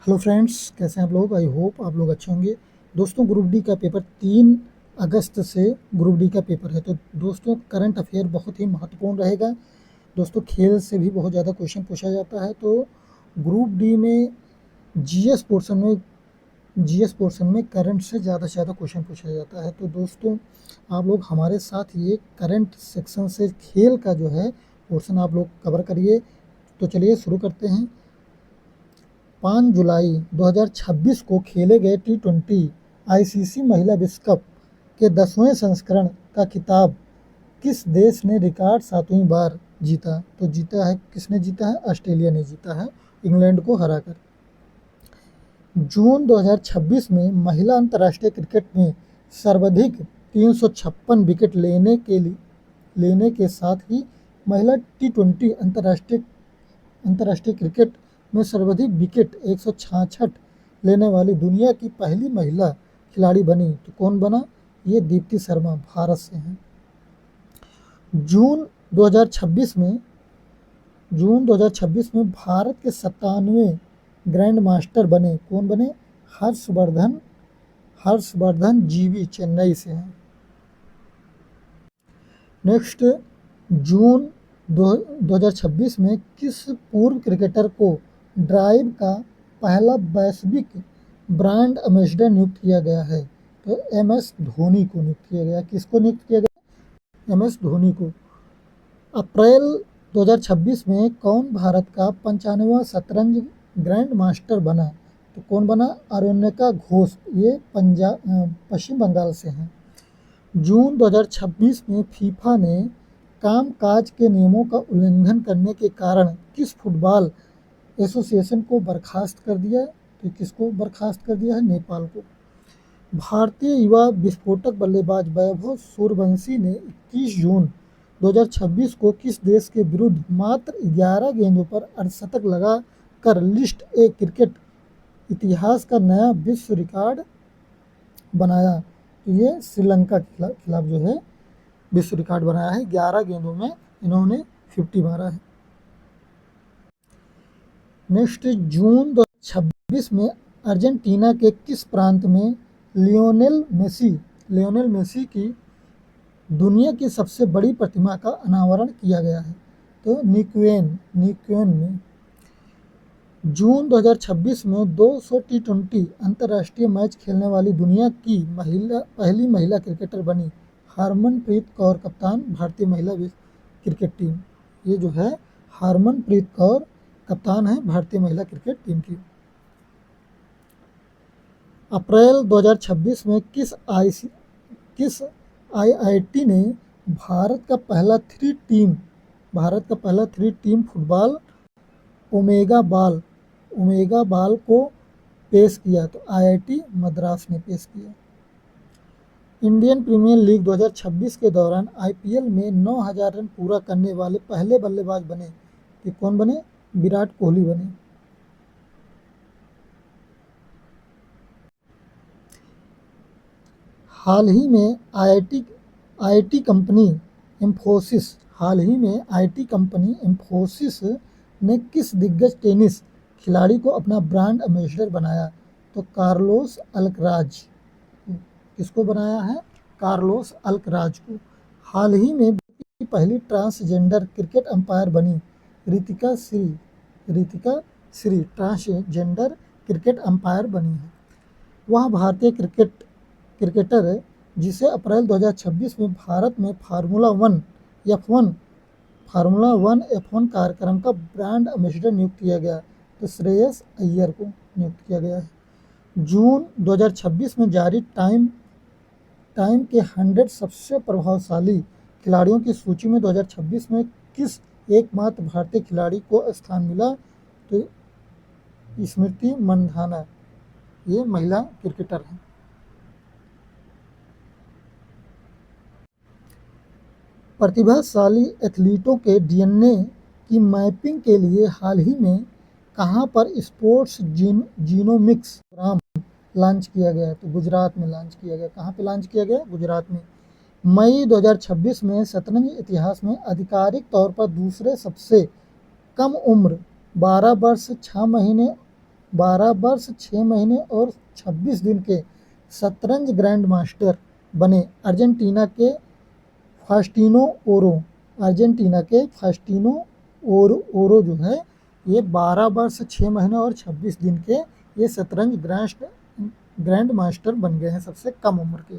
Hello friends, कैसे हैं आप लोग। आई होप आप लोग अच्छे होंगे। दोस्तों, ग्रुप डी का पेपर 3 अगस्त से ग्रुप डी का पेपर है। तो दोस्तों, करंट अफेयर बहुत ही महत्वपूर्ण रहेगा। दोस्तों, खेल से भी बहुत ज़्यादा क्वेश्चन पूछा जाता है। तो ग्रुप डी में जीएस पोर्शन में करंट से ज़्यादा क्वेश्चन पूछा जाता है। तो दोस्तों, आप लोग हमारे साथ ये करंट सेक्शन से खेल का जो है पोर्शन आप लोग कवर करिए। तो चलिए शुरू करते हैं। 5 जुलाई 2026 को खेले गए टी20 आईसीसी महिला विश्व कप के 10वें संस्करण का खिताब किस देश ने रिकॉर्ड 7वीं बार जीता। तो जीता है, किसने जीता है? ऑस्ट्रेलिया ने जीता है, इंग्लैंड को हराकर। जून 2026 में महिला अंतर्राष्ट्रीय क्रिकेट में सर्वाधिक 356 विकेट लेने के साथ ही महिला टी20 अंतर्राष्ट्रीय क्रिकेट में सर्वाधिक विकेट 166 लेने वाली दुनिया की पहली महिला खिलाड़ी बनी। तो कौन बना? ये दीप्ति शर्मा भारत से हैं। जून 2026 में भारत के 97वें ग्रैंड मास्टर बने। कौन बने? हर्षवर्धन जीवी चेन्नई से हैं। नेक्स्ट, जून 2026 में किस पूर्व क्रिकेटर को ड्राइव का पहला वैश्विक ब्रांड एम्बेसडर नियुक्त किया गया है? तो एमएस धोनी को नियुक्त किया गया। किसको नियुक्त किया गया? एमएस धोनी को। अप्रैल 2026 में कौन भारत का 95वां शतरंज ग्रैंड मास्टर बना? तो कौन बना? आरण्यका घोष, ये पश्चिम बंगाल से हैं। जून 2026 में फीफा ने कामकाज के नियमों का उल्लंघन करने के कारण किस फुटबॉल एसोसिएशन को बर्खास्त कर दिया? तो किसको बर्खास्त कर दिया है? नेपाल को। भारतीय युवा विस्फोटक बल्लेबाज वैभव सूर्यवंशी ने 21 जून 2026 को किस देश के विरुद्ध मात्र 11 गेंदों पर अर्धशतक लगा कर लिस्ट ए क्रिकेट इतिहास का नया विश्व रिकॉर्ड बनाया? तो ये श्रीलंका के खिलाफ जो है विश्व रिकॉर्ड बनाया है। 11 गेंदों में इन्होंने 50 मारा है। नेक्स्ट, जून 2026 में अर्जेंटीना के किस प्रांत में लियोनेल मेसी की दुनिया की सबसे बड़ी प्रतिमा का अनावरण किया गया है? तो न्यूक्वेन में। जून 2026 में 200 टी20 अंतर्राष्ट्रीय मैच खेलने वाली दुनिया की पहली महिला क्रिकेटर बनी हरमनप्रीत कौर, कप्तान भारतीय महिला क्रिकेट टीम। ये जो है हरमनप्रीत कौर कप्तान है भारतीय महिला क्रिकेट टीम की। अप्रैल 2026 में किस आईआईटी ने भारत का पहला थ्री टीम फुटबॉल ओमेगा बाल को पेश किया? तो आईआईटी मद्रास ने पेश किया। इंडियन प्रीमियर लीग 2026 के दौरान आईपीएल में 9000 रन पूरा करने वाले पहले बल्लेबाज बने। कि कौन बने? विराट कोहली बने। हाल ही में आईटी कंपनी इंफोसिस ने किस दिग्गज टेनिस खिलाड़ी को अपना ब्रांड एम्बेसडर बनाया? तो कार्लोस अल्कराज। किसको बनाया है? कार्लोस अल्कराज को। हाल ही में पहली ट्रांसजेंडर क्रिकेट अंपायर बनी Ritika Shri transgender cricket umpire बनी है। वह भारतीय क्रिकेटर जिसे अप्रैल 2026 में भारत में फार्मूला वन F1 कार्यक्रम का ब्रांड एम्बेसडर नियुक्त किया गया। तो श्रेयस अय्यर को नियुक्त किया गया है। जून 2026 में जारी टाइम के 100 सबसे प्रभावशाली खिलाड़ियों की सूची में 2026 में किस एकमात्र भारतीय खिलाड़ी को स्थान मिला? तो स्मृति मंधाना, ये महिला क्रिकेटर हैं। प्रतिभाशाली एथलीटों के डीएनए की मैपिंग के लिए हाल ही में कहां पर स्पोर्ट्स जीनोमिक्स प्रोग्राम लॉन्च किया गया? तो गुजरात में लॉन्च किया गया। कहां पे लॉन्च किया गया? गुजरात में। मई 2026 में शतरंज इतिहास में आधिकारिक तौर पर दूसरे सबसे कम उम्र 12 वर्ष 6 महीने 12 वर्ष 6 महीने और 26 दिन के शतरंज ग्रैंड मास्टर बने अर्जेंटीना के फास्टिनो ओरो जो है ये 12 वर्ष 6 महीने और 26 दिन के ये शतरंज ग्रैंड मास्टर बन गए हैं, सबसे कम उम्र के।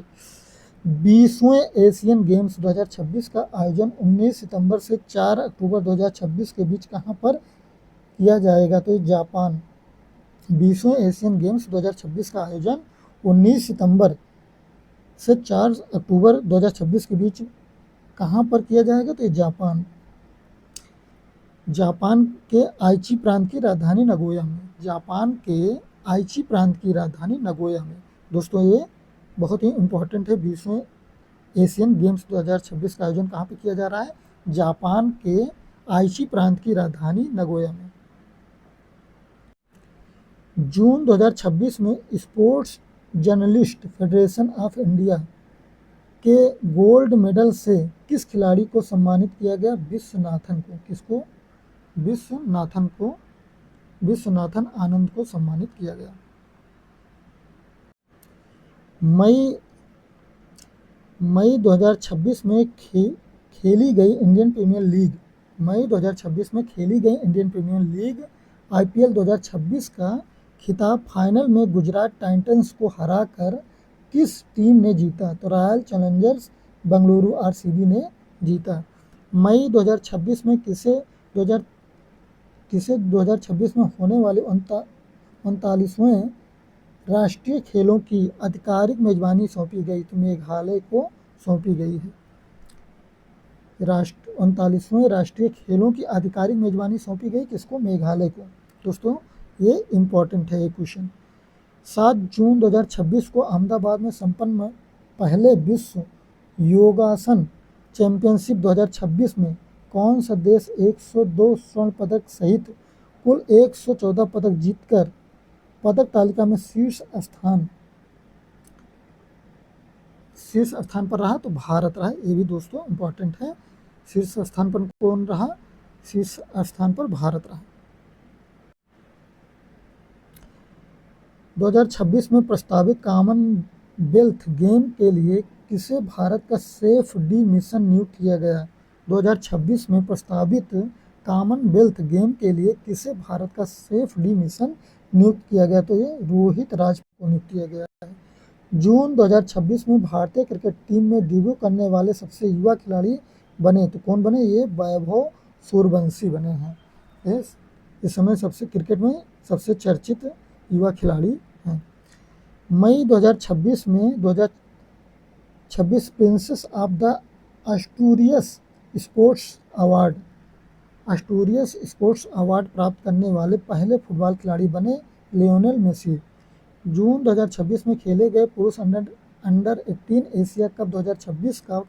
20वें एशियन गेम्स 2026 का आयोजन 19 सितंबर से 4 अक्टूबर 2026 के बीच कहाँ पर किया जाएगा? तो जापान। 20वें एशियन गेम्स 2026 का आयोजन 19 सितंबर से 4 अक्टूबर 2026 के बीच कहाँ पर किया जाएगा? तो जापान। जापान के आइची प्रांत की राजधानी नगोया में। जापान के आइची प्रांत की राजधानी नगोया में। दोस्तों ये बहुत ही इम्पोर्टेंट है। 20वें एशियन गेम्स 2026 का आयोजन कहाँ पे किया जा रहा है? जापान के आइची प्रांत की राजधानी नगोया में। जून 2026 में sports journalist federation of India के गोल्ड मेडल से किस खिलाड़ी को सम्मानित किया गया? विश्वनाथन को। किसको? विश्वनाथन आनंद को सम्मानित किया गया। मई 2026 में खेली गई इंडियन प्रीमियर लीग। मई 2026 में खेली गई इंडियन प्रीमियर लीग IPL 2026 का खिताब फाइनल में गुजरात टाइटंस को हराकर किस टीम ने जीता? तो रॉयल चैलेंजर्स बेंगलुरु RCB ने जीता। मई 2026 में किसे 2026 में होने वाले 39वें राष्ट्रीय खेलों की आधिकारिक मेजबानी सौंपी गई? तो मेघालय को सौंपी गई है। 39वें राष्ट्रीय खेलों की आधिकारिक मेजबानी सौंपी गई किसको? मेघालय को। दोस्तों ये इम्पोर्टेंट है ये क्वेश्चन। 7 जून 2026 को अहमदाबाद में संपन्न पहले विश्व योगासन चैंपियनशिप 2026 में कौन सा देश 102 स्वर्ण पदक सहित कुल 114 पदक जीतकर पदक तालिका में शीर्ष स्थान पर रहा? तो भारत रहा। ये भी दोस्तों इम्पोर्टेंट है। शीर्ष स्थान पर कौन रहा? शीर्ष स्थान पर भारत रहा। 2026 में प्रस्तावित कॉमनवेल्थ गेम के लिए किसे भारत का सेफ डी मिशन नियुक्त किया गया? 2026 में प्रस्तावित कॉमनवेल्थ गेम के लिए किसे भारत का सेफ डी मिशन नियुक्त किया गया? तो ये रोहित राजपूत को नियुक्त किया गया है। जून 2026 में भारतीय क्रिकेट टीम में डेब्यू करने वाले सबसे युवा खिलाड़ी बने तो कौन बने? ये वैभव सूर्यवंशी बने हैं। इस समय क्रिकेट में सबसे चर्चित युवा खिलाड़ी हैं। मई 2026 में 2026 princess of the Asturias sports award प्राप्त करने वाले पहले फुटबॉल खिलाड़ी बने लियोनेल मेसी। जून 2026 में खेले गए पुरुष अंडर 18 एशिया कप 2026 का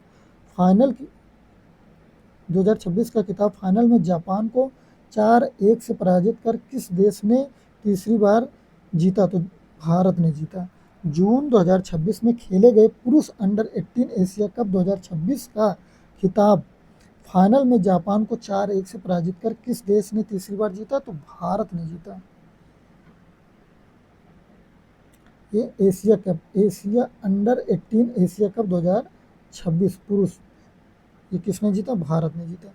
खिताब फाइनल में जापान को 4-1 से पराजित कर किस देश ने तीसरी बार जीता? तो भारत ने जीता। जून 2026 में खेले गए पुरुष अंडर 18 एशिया कप 2026 का खिताब फाइनल में जापान को 4-1 से पराजित कर किस देश ने तीसरी बार जीता? तो भारत ने जीता। ये एशिया अंडर 18 एशिया कप 2026 पुरुष, ये किसने जीता? भारत ने जीता।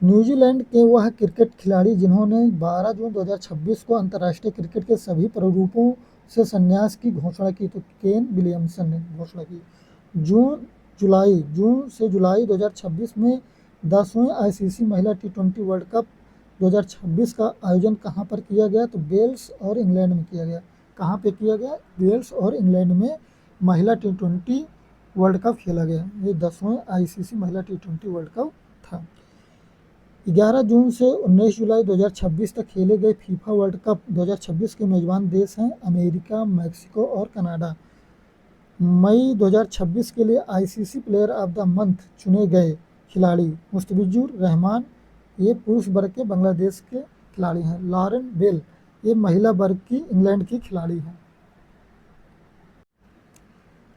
न्यूजीलैंड के वह क्रिकेट खिलाड़ी जिन्होंने 12 जून 2026 को अंतर्राष्ट्रीय क्रिकेट के सभी प्रारूपों से संन्यास की घोषणा की, तो केन विलियमसन ने घोषणा की। जून से जुलाई 2026 में 10वें ICC महिला T20 वर्ल्ड कप 2026 का आयोजन कहाँ पर किया गया? तो वेल्स और इंग्लैंड में किया गया। कहाँ पे किया गया? वेल्स और इंग्लैंड में महिला T20 वर्ल्ड कप खेला गया। ये 10वें ICC महिला T20 वर्ल्ड कप था। 11 जून से 19 जुलाई 2026 तक खेले गए फीफा वर्ल्ड कप 2026 के मेजबान देश हैं अमेरिका, मैक्सिको और कनाडा। मई 2026 के लिए ICC player of the month चुने गए खिलाड़ी मुस्तफिजुर रहमान, ये पुरुष वर्ग के बांग्लादेश के खिलाड़ी हैं। लॉरेन बेल, ये महिला वर्ग की इंग्लैंड की खिलाड़ी हैं।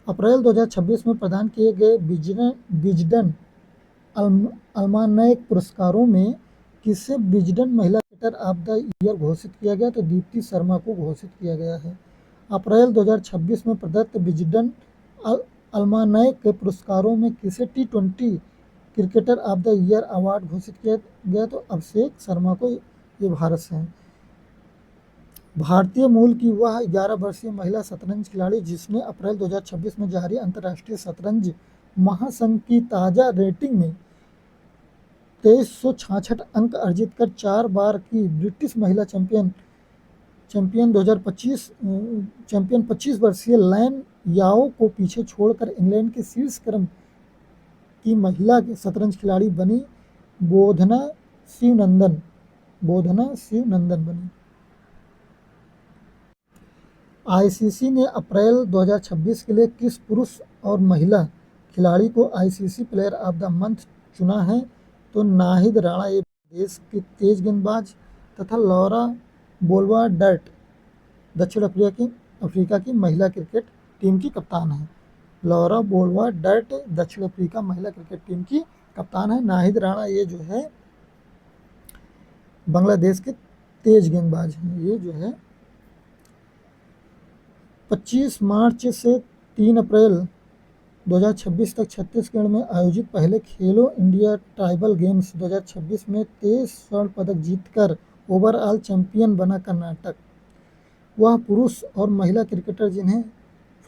अप्रैल 2026 में प्रदान किए गए विजडन अल्मानैक पुरस्कारों में किसे विजडन महिला क्रिकेटर ऑफ द ईयर घोषित किया गया, तो दीप्ति शर्मा को घोषित किया गया है। अप्रैल 2026 में प्रदत्त विजडन अल्मानैक के पुरस्कारों में किसे T20 cricketer of the year award घोषित किया गया, तो अभिषेक शर्मा को। ये भारत से हैं। भारतीय मूल की वह 11 वर्षीय महिला शतरंज खिलाड़ी जिसने अप्रैल 2026 में जारी अंतर्राष्ट्रीय शतरंज महासंघ की ताज़ा रेटिंग में 2366 अंक अर्जित कर 4 बार की ब्रिटिश महिला चैंपियन 25 वर्षीय लैन याओ को पीछे छोड़कर इंग्लैंड के शीर्ष क्रम की महिला शतरंज खिलाड़ी बनी बोधना शिवनंदन बनी। आईसीसी ने अप्रैल 2026 के लिए किस पुरुष और महिला खिलाड़ी को ICC player of the month चुना है, तो नाहिद राणा ये देश की तेज गेंदबाज तथा लॉरा बोल्वा-डर्ट दक्षिण अफ्रीका की महिला क्रिकेट टीम की कप्तान है। लॉरा बोल्वा-डर्ट दक्षिण अफ्रीका महिला क्रिकेट टीम की कप्तान है। नाहिद राणा ये जो है बांग्लादेश के तेज गेंदबाज हैं। ये जो है 25 मार्च से 3 अप्रैल 2026 तक छत्तीसगढ़ में आयोजित पहले खेलो इंडिया ट्राइबल गेम्स 2026 में 23 स्वर्ण पदक जीतकर ओवरऑल चैंपियन बना कर्नाटक। वह पुरुष और महिला क्रिकेटर जिन्हें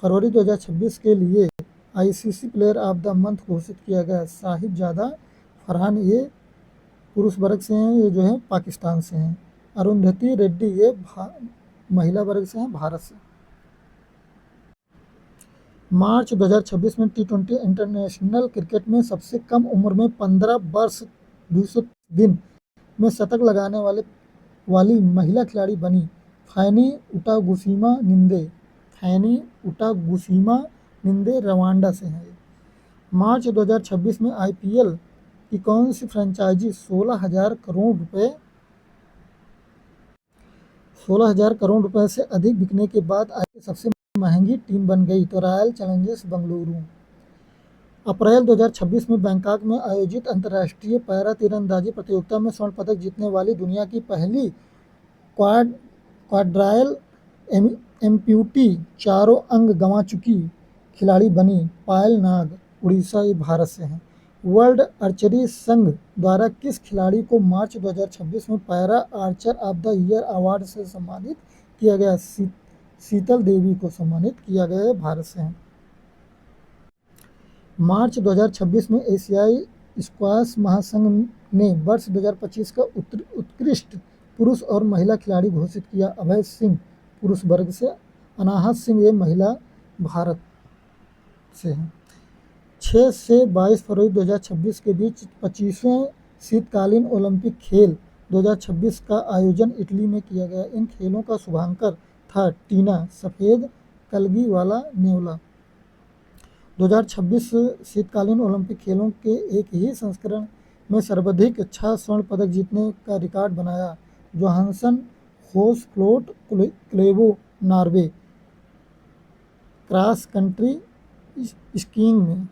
फरवरी 2026 के लिए ICC player of the month घोषित किया गया। साहिबजादा फरहान ये पुरुष वर्ग से हैं, ये जो है पाकिस्तान से हैं। अरुंधति रेड्डी ये महिला वर्ग से हैं, भारत से। मार्च 2026 में T20 इंटरनेशनल क्रिकेट में सबसे कम उम्र में 15 वर्ष 200 दिन में शतक लगाने वाली महिला खिलाड़ी बनी फैनी उटागुसीमा निंदे रवांडा से है। मार्च 2026 में आईपीएल की कौन सी फ्रेंचाइजी 16,000 करोड़ रुपए से अधिक बिकने के बाद आई सबसे महंगी टीम बन गई, तो रॉयल चैलेंजर्स बेंगलुरु। अप्रैल 2026 में बैंकॉक में आयोजित अंतर्राष्ट्रीय पैरा तीरंदाजी प्रतियोगिता में स्वर्ण पदक जीतने वाली दुनिया की पहली क्वाड्रायल एम्प्यूटी चारों अंग गंवा चुकी खिलाड़ी बनी पायल नाग, उड़ीसा, ये भारत से हैं। वर्ल्ड आर्चरी संघ द्वारा किस खिलाड़ी को मार्च 2026 में para Archer of the year award से सम्मानित किया गया? शीतल देवी को सम्मानित किया गया है, भारत से हैं। मार्च 2026 में एशियाई स्क्वाश महासंघ ने वर्ष 2025 का उत्कृष्ट पुरुष और महिला खिलाड़ी घोषित किया। अभय सिंह पुरुष वर्ग से, अनाहत सिंह ये महिला, भारत से हैं। 6 से 22 फरवरी 2026 के बीच 25वें शीतकालीन ओलंपिक खेल 2026 का आयोजन इटली में किया गया। इन खेलों का शुभांकर था टीना सफ़ेद कलगी वाला नेवला। 2026 शीतकालीन ओलंपिक खेलों के एक ही संस्करण में सर्वाधिक 6 स्वर्ण पदक जीतने का रिकॉर्ड बनाया Johannes Hosflot Klaebo Norway cross country skiing में।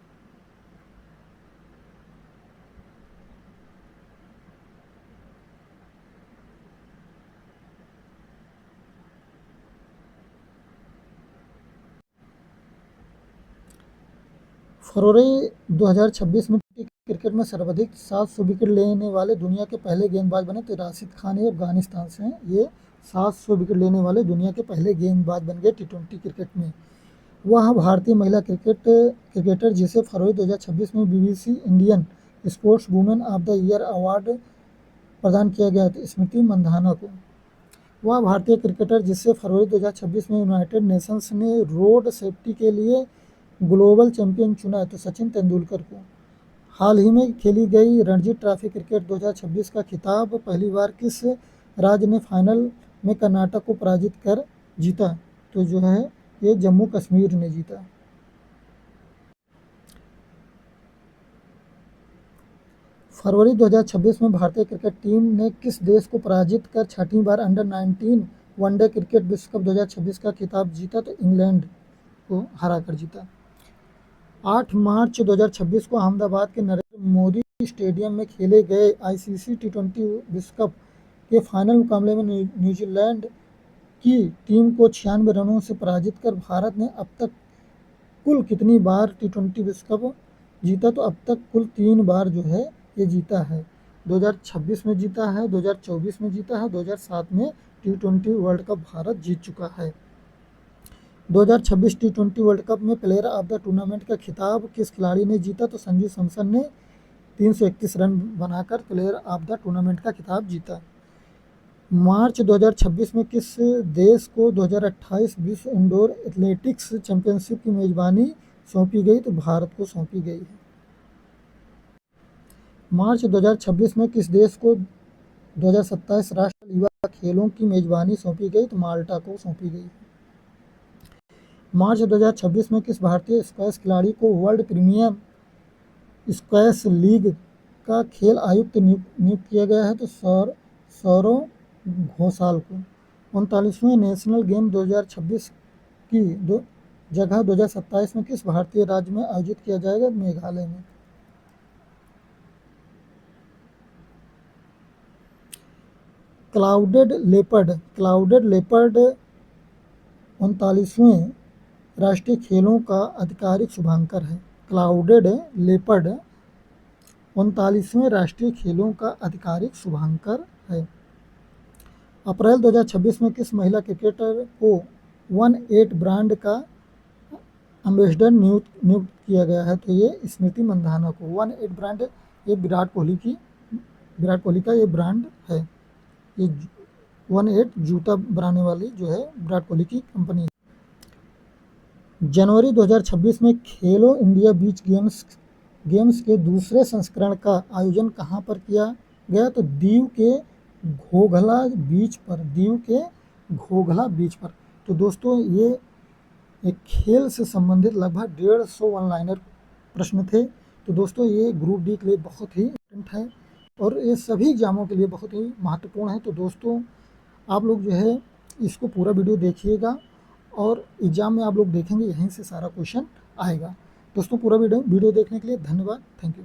फरवरी 2026 में क्रिकेट में सर्वाधिक 700 विकेट लेने वाले दुनिया के पहले गेंदबाज बने, तो राशिद खान ये अफगानिस्तान से हैं। ये 700 विकेट लेने वाले दुनिया के पहले गेंदबाज बन गए T20 क्रिकेट में। वह भारतीय महिला क्रिकेटर जिसे फरवरी 2026 में BBC Indian sports women of the year award प्रदान किया गया था, स्मृति मंधाना को। वह भारतीय क्रिकेटर जिसे फरवरी 2026 में यूनाइटेड नेशंस ने रोड सेफ्टी के लिए ग्लोबल चैंपियन चुना है, तो सचिन तेंदुलकर को। हाल ही में खेली गई रणजी ट्रॉफी क्रिकेट 2026 का खिताब पहली बार किस राज्य ने फाइनल में कर्नाटक को पराजित कर जीता? तो जो है ये जम्मू कश्मीर ने जीता। फरवरी 2026 में भारतीय क्रिकेट टीम ने किस देश को पराजित कर छठी बार अंडर-19 वनडे क्रिकेट विश्व कप 2026 का खिताब जीता? तो इंग्लैंड को हरा कर जीता। 8 मार्च 2026 को अहमदाबाद के नरेंद्र मोदी स्टेडियम में खेले गए आईसीसी T20 विश्व कप के फाइनल मुकाबले में न्यूजीलैंड की टीम को 96 रनों से पराजित कर भारत ने अब तक कुल कितनी बार T20 विश्व कप जीता? तो अब तक कुल 3 बार जो है ये जीता है। 2026 में जीता है, 2024 में जीता है, 2007 में T20 वर्ल्ड कप भारत जीत चुका है। 2026 T20 वर्ल्ड कप में प्लेयर ऑफ द टूर्नामेंट का खिताब किस खिलाड़ी ने जीता? तो संजू सैमसन ने 331 रन बनाकर प्लेयर ऑफ द टूर्नामेंट का खिताब जीता। मार्च 2026 में किस देश को 2028 विश्व इंडोर एथलेटिक्स चैंपियनशिप की मेजबानी सौंपी गई? तो भारत को सौंपी गई है। मार्च 2026 में किस देश को 2027 राष्ट्रीय युवा खेलों की मेजबानी सौंपी गई? तो माल्टा को सौंपी गई है। मार्च 2026 में किस भारतीय स्क्वैश खिलाड़ी को वर्ल्ड प्रीमियर स्क्वैश लीग का खेल आयुक्त नियुक्त किया गया है? तो सौरव घोषाल को। 39वें नेशनल गेम 2026 की जगह 2027 में किस भारतीय राज्य में आयोजित किया जाएगा? मेघालय में। क्लाउडेड लेपर्ड 39वें राष्ट्रीय खेलों का आधिकारिक शुभांकर है। क्लाउडेड लेपर्ड 39वें राष्ट्रीय खेलों का आधिकारिक शुभांकर है। अप्रैल 2026 में किस महिला क्रिकेटर को 1-8 ब्रांड का एम्बेसडर नियुक्त किया गया है? तो ये स्मृति मंधाना को। 1-8 ब्रांड ये विराट कोहली का ये ब्रांड है। ये 1-8 जूता बनाने वाली जो है विराट कोहली की कंपनी है। जनवरी 2026 में खेलो इंडिया बीच गेम्स के दूसरे संस्करण का आयोजन कहाँ पर किया गया? तो दीव के घोघला बीच पर। तो दोस्तों ये एक खेल से संबंधित लगभग 150 वन लाइनर प्रश्न थे। तो दोस्तों ये ग्रुप डी के लिए बहुत ही इम्पोर्टेंट है और ये सभी एग्जामों के लिए बहुत ही महत्वपूर्ण है। तो दोस्तों आप लोग जो है इसको पूरा वीडियो देखिएगा और एग्ज़ाम में आप लोग देखेंगे यहीं से सारा क्वेश्चन आएगा। दोस्तों पूरा वीडियो देखने के लिए धन्यवाद। Thank you.